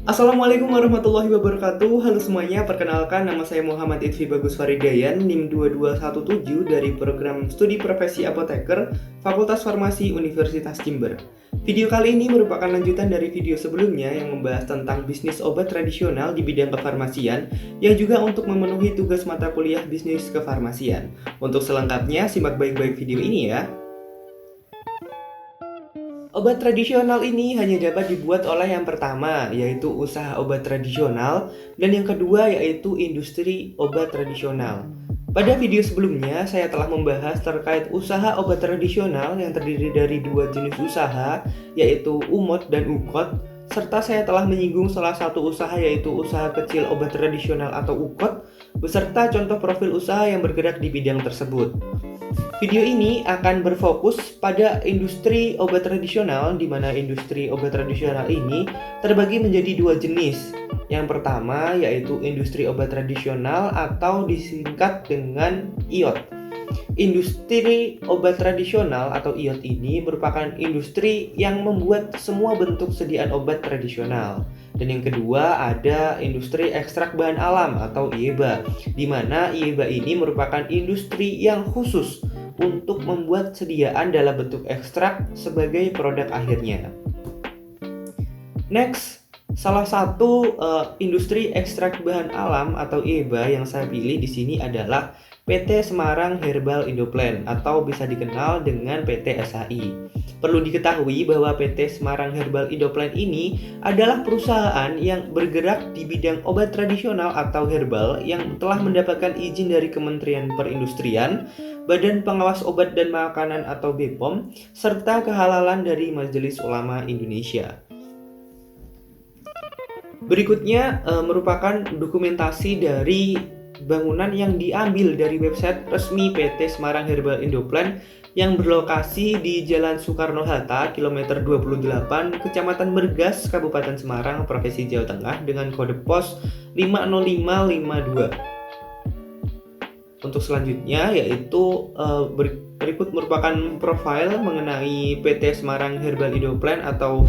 Assalamualaikum warahmatullahi wabarakatuh. Halo semuanya, perkenalkan nama saya Muhammad Idfi Bagus Faridayan, NIM 2217 dari program Studi Profesi Apoteker, Fakultas Farmasi Universitas Jember. Video kali ini merupakan lanjutan dari video sebelumnya yang membahas tentang bisnis obat tradisional di bidang kefarmasian yang juga untuk memenuhi tugas mata kuliah bisnis kefarmasian. Untuk selengkapnya, simak baik-baik video ini ya. Obat tradisional ini hanya dapat dibuat oleh yang pertama, yaitu usaha obat tradisional, dan yang kedua yaitu industri obat tradisional. Pada video sebelumnya, saya telah membahas terkait usaha obat tradisional yang terdiri dari dua jenis usaha, yaitu UMOT dan UKOT, serta saya telah menyinggung salah satu usaha yaitu usaha kecil obat tradisional atau UKOT, beserta contoh profil usaha yang bergerak di bidang tersebut. Video ini akan berfokus pada industri obat tradisional, di mana industri obat tradisional ini terbagi menjadi dua jenis. Yang pertama yaitu industri obat tradisional atau disingkat dengan IOT. Industri obat tradisional atau IOT ini merupakan industri yang membuat semua bentuk sediaan obat tradisional. Dan yang kedua ada industri ekstrak bahan alam atau IEBA, di mana IEBA ini merupakan industri yang khusus untuk membuat sediaan dalam bentuk ekstrak sebagai produk akhirnya. Next, salah satu industri ekstrak bahan alam atau IEBA yang saya pilih di sini adalah PT Semarang Herbal Indoplant atau bisa dikenal dengan PT SHI. Perlu diketahui bahwa PT Semarang Herbal Indoplant ini adalah perusahaan yang bergerak di bidang obat tradisional atau herbal yang telah mendapatkan izin dari Kementerian Perindustrian, Badan Pengawas Obat dan Makanan atau BPOM, serta kehalalan dari Majelis Ulama Indonesia. Berikutnya merupakan dokumentasi dari bangunan yang diambil dari website resmi PT Semarang Herbal Indoplant yang berlokasi di Jalan Soekarno-Hatta, kilometer 28, Kecamatan Bergas, Kabupaten Semarang, Provinsi Jawa Tengah dengan kode pos 50552. Untuk selanjutnya yaitu berikut merupakan profil mengenai PT Semarang Herbal Indoplant atau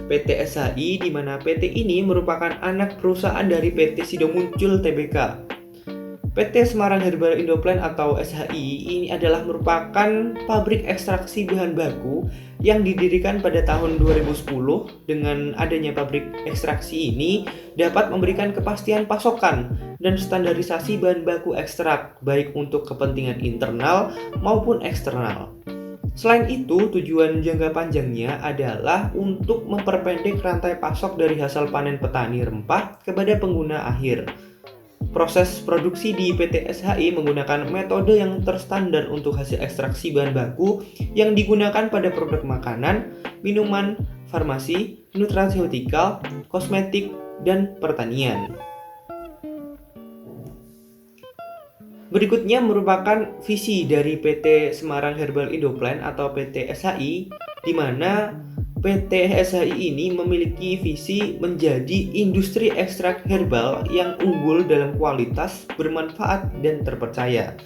PT SHI, di mana PT ini merupakan anak perusahaan dari PT Sido Muncul Tbk. PT Semarang Herbal Indoplant atau SHI ini adalah merupakan pabrik ekstraksi bahan baku yang didirikan pada tahun 2010. Dengan adanya pabrik ekstraksi ini dapat memberikan kepastian pasokan dan standarisasi bahan baku ekstrak baik untuk kepentingan internal maupun eksternal. Selain itu, tujuan jangka panjangnya adalah untuk memperpendek rantai pasok dari hasil panen petani rempah kepada pengguna akhir. Proses produksi di PT SHI menggunakan metode yang terstandar untuk hasil ekstraksi bahan baku yang digunakan pada produk makanan, minuman, farmasi, nutraceutikal, kosmetik, dan pertanian. Berikutnya merupakan visi dari PT Semarang Herbal Indoplant atau PT SHI, di mana PT SHI ini memiliki visi menjadi industri ekstrak herbal yang unggul dalam kualitas, bermanfaat, dan terpercaya.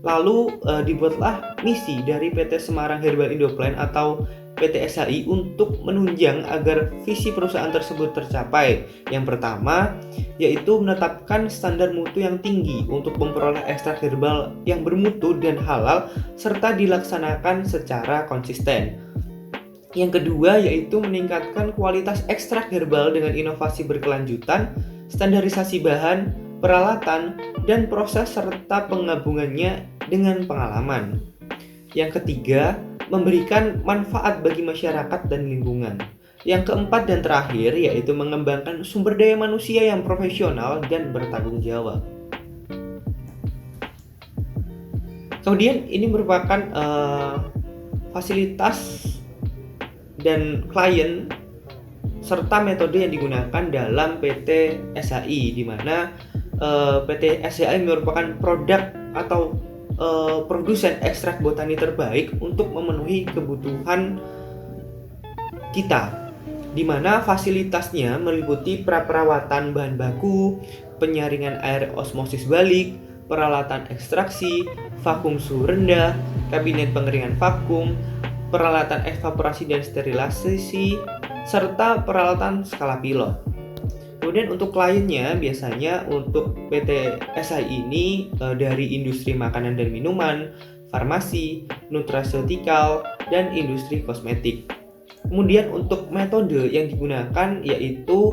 Lalu dibuatlah misi dari PT Semarang Herbal Indoplant atau PT SHI untuk menunjang agar visi perusahaan tersebut tercapai. Yang pertama yaitu menetapkan standar mutu yang tinggi untuk memperoleh ekstrak herbal yang bermutu dan halal serta dilaksanakan secara konsisten. Yang kedua yaitu meningkatkan kualitas ekstrak herbal dengan inovasi berkelanjutan, standarisasi bahan, peralatan, dan proses serta penggabungannya dengan pengalaman. Yang ketiga, memberikan manfaat bagi masyarakat dan lingkungan. Yang keempat dan terakhir yaitu mengembangkan sumber daya manusia yang profesional dan bertanggung jawab. Kemudian ini merupakan fasilitas dan klien serta metode yang digunakan dalam PT SHI, di mana PT SHI merupakan produk atau produsen ekstrak botani terbaik untuk memenuhi kebutuhan kita, di mana fasilitasnya meliputi praperawatan bahan baku, penyaringan air osmosis balik, peralatan ekstraksi, vakum suhu rendah, kabinet pengeringan vakum, peralatan evaporasi dan sterilisasi, serta peralatan skala pilot. Kemudian untuk kliennya biasanya untuk PT SHI ini dari industri makanan dan minuman, farmasi, nutraceutical, dan industri kosmetik. Kemudian untuk metode yang digunakan yaitu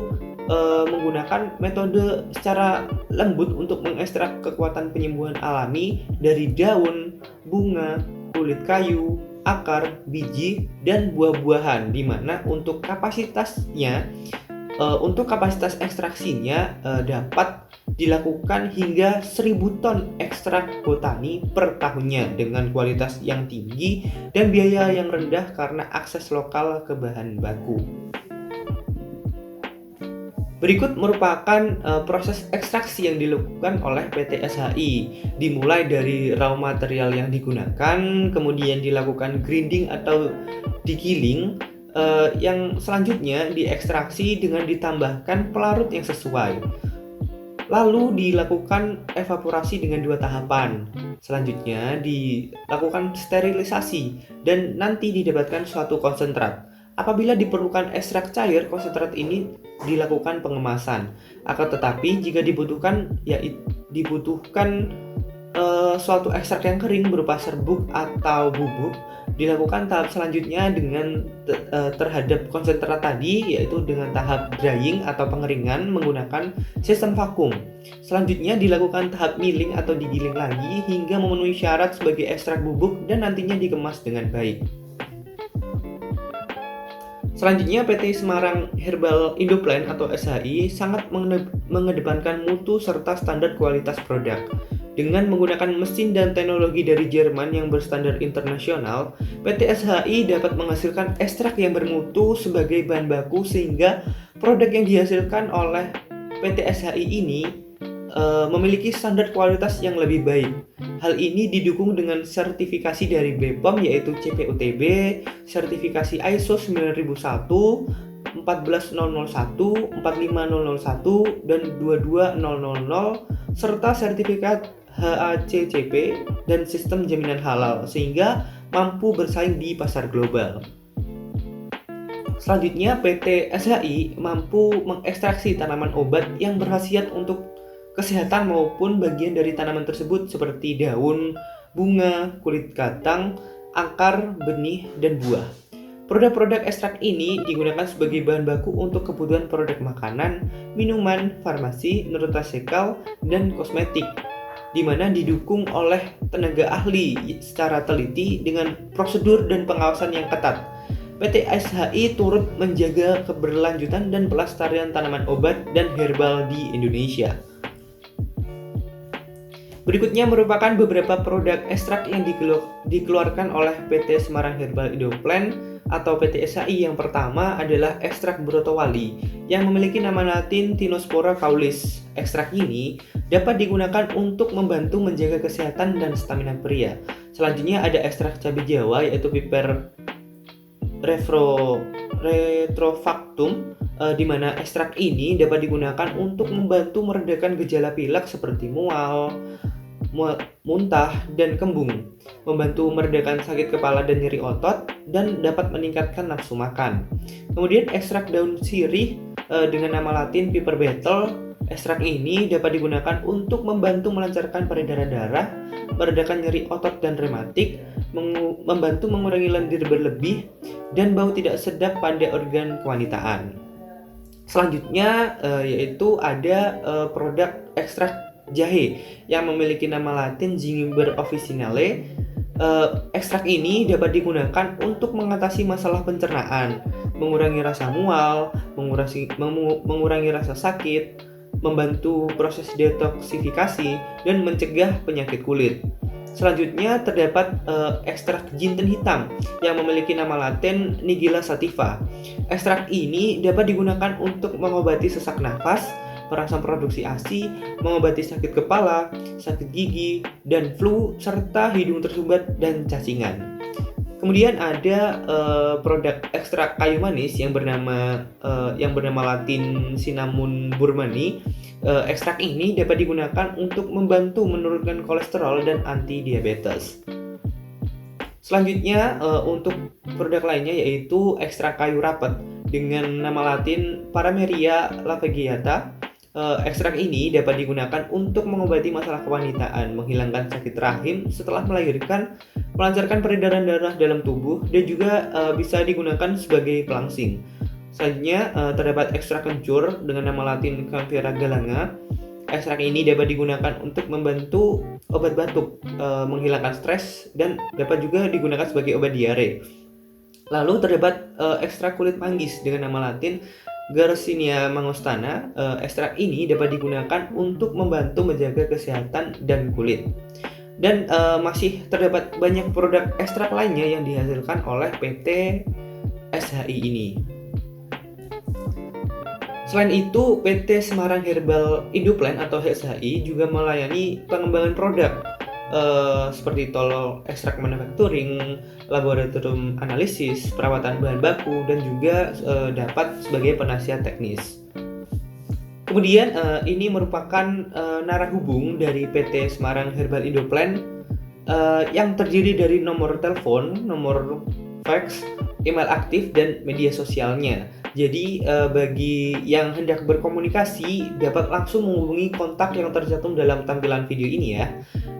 menggunakan metode secara lembut untuk mengekstrak kekuatan penyembuhan alami dari daun, bunga, kulit kayu, akar, biji, dan buah-buahan, di mana untuk kapasitas ekstraksinya dapat dilakukan hingga 1000 ton ekstrak botani per tahunnya dengan kualitas yang tinggi dan biaya yang rendah karena akses lokal ke bahan baku. Berikut merupakan proses ekstraksi yang dilakukan oleh PT SHI, dimulai dari raw material yang digunakan, kemudian dilakukan grinding atau digiling, yang selanjutnya diekstraksi dengan ditambahkan pelarut yang sesuai. Lalu dilakukan evaporasi dengan 2 tahapan. Selanjutnya dilakukan sterilisasi dan nanti didapatkan suatu konsentrat. Apabila diperlukan ekstrak cair, konsentrat ini dilakukan pengemasan. Akan tetapi jika dibutuhkan suatu ekstrak yang kering berupa serbuk atau bubuk, dilakukan tahap selanjutnya dengan terhadap konsentrat tadi, yaitu dengan tahap drying atau pengeringan menggunakan sistem vakum. Selanjutnya dilakukan tahap milling atau digiling lagi hingga memenuhi syarat sebagai ekstrak bubuk dan nantinya dikemas dengan baik. Selanjutnya PT Semarang Herbal Indoplan atau SHI sangat mengedepankan mutu serta standar kualitas produk. Dengan menggunakan mesin dan teknologi dari Jerman yang berstandar internasional, PT SHI dapat menghasilkan ekstrak yang bermutu sebagai bahan baku sehingga produk yang dihasilkan oleh PT SHI ini memiliki standar kualitas yang lebih baik. Hal ini didukung dengan sertifikasi dari BPOM yaitu CPUTB, sertifikasi ISO 9001, 14001, 45001, dan 22000, serta sertifikat HACCP dan sistem jaminan halal sehingga mampu bersaing di pasar global. Selanjutnya, PT SHI mampu mengekstraksi tanaman obat yang berkhasiat untuk kesehatan maupun bagian dari tanaman tersebut seperti daun, bunga, kulit kacang, akar, benih, dan buah. Produk-produk ekstrak ini digunakan sebagai bahan baku untuk kebutuhan produk makanan, minuman, farmasi, nutraceutical, dan kosmetik, di mana didukung oleh tenaga ahli secara teliti dengan prosedur dan pengawasan yang ketat. PT SHI turut menjaga keberlanjutan dan pelestarian tanaman obat dan herbal di Indonesia. Berikutnya merupakan beberapa produk ekstrak yang dikeluarkan oleh PT Semarang Herbal Indoplan atau PT SHI. Yang pertama adalah ekstrak brotowali yang memiliki nama latin Tinospora caulis. Ekstrak ini dapat digunakan untuk membantu menjaga kesehatan dan stamina pria. Selanjutnya ada ekstrak cabai Jawa yaitu Piper retrofactum, di mana ekstrak ini dapat digunakan untuk membantu meredakan gejala pilek seperti mual, muntah, dan kembung, membantu meredakan sakit kepala dan nyeri otot, dan dapat meningkatkan nafsu makan. Kemudian ekstrak daun sirih dengan nama latin Piper betel. Ekstrak ini dapat digunakan untuk membantu melancarkan peredaran darah, meredakan nyeri otot dan rematik, membantu mengurangi lendir berlebih, dan bau tidak sedap pada organ kewanitaan. Selanjutnya yaitu ada produk ekstrak jahe yang memiliki nama latin Gingiber officinale. Ekstrak ini dapat digunakan untuk mengatasi masalah pencernaan, mengurangi rasa mual, mengurangi rasa sakit, membantu proses detoksifikasi, dan mencegah penyakit kulit. Selanjutnya terdapat ekstrak jinten hitam yang memiliki nama latin Nigella sativa. Ekstrak ini dapat digunakan untuk mengobati sesak nafas, merangsang produksi ASI, mengobati sakit kepala, sakit gigi, dan flu, serta hidung tersumbat dan cacingan. Kemudian ada produk ekstrak kayu manis yang bernama latin Cinnamon burmani. Ekstrak ini dapat digunakan untuk membantu menurunkan kolesterol dan anti diabetes. Selanjutnya untuk produk lainnya yaitu ekstrak kayu rapet dengan nama latin Parameria lavegiata. Ekstrak ini dapat digunakan untuk mengobati masalah kewanitaan, menghilangkan sakit rahim setelah melahirkan, melancarkan peredaran darah dalam tubuh, dan juga bisa digunakan sebagai pelangsing. Selanjutnya terdapat ekstrak kencur dengan nama latin Kaempferia galanga. Ekstrak ini dapat digunakan untuk membantu obat batuk, menghilangkan stres, dan dapat juga digunakan sebagai obat diare. Lalu terdapat ekstrak kulit manggis dengan nama latin Garcinia mangostana. Ekstrak ini dapat digunakan untuk membantu menjaga kesehatan dan kulit. Dan masih terdapat banyak produk ekstrak lainnya yang dihasilkan oleh PT SHI ini. Selain itu, PT Semarang Herbal Indoplant atau SHI juga melayani pengembangan produk seperti tol ekstrak manufacturing, laboratorium analisis, perawatan bahan baku, dan juga dapat sebagai penasihat teknis. Kemudian ini merupakan narah hubung dari PT Semarang Herbal Indoplant yang terdiri dari nomor telepon, nomor fax, email aktif, dan media sosialnya. Jadi bagi yang hendak berkomunikasi dapat langsung menghubungi kontak yang tercantum dalam tampilan video ini ya.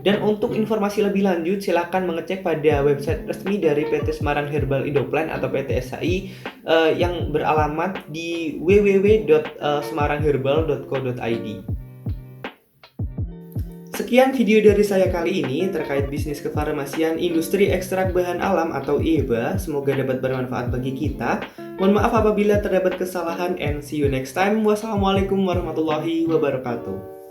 Dan untuk informasi lebih lanjut silakan mengecek pada website resmi dari PT Semarang Herbal Indoplant atau PT SHI yang beralamat di www.semarangherbal.co.id. Sekian video dari saya kali ini terkait bisnis kefarmasian industri ekstrak bahan alam atau IEBA. Semoga dapat bermanfaat bagi kita. Mohon maaf apabila terdapat kesalahan and see you next time. Wassalamualaikum warahmatullahi wabarakatuh.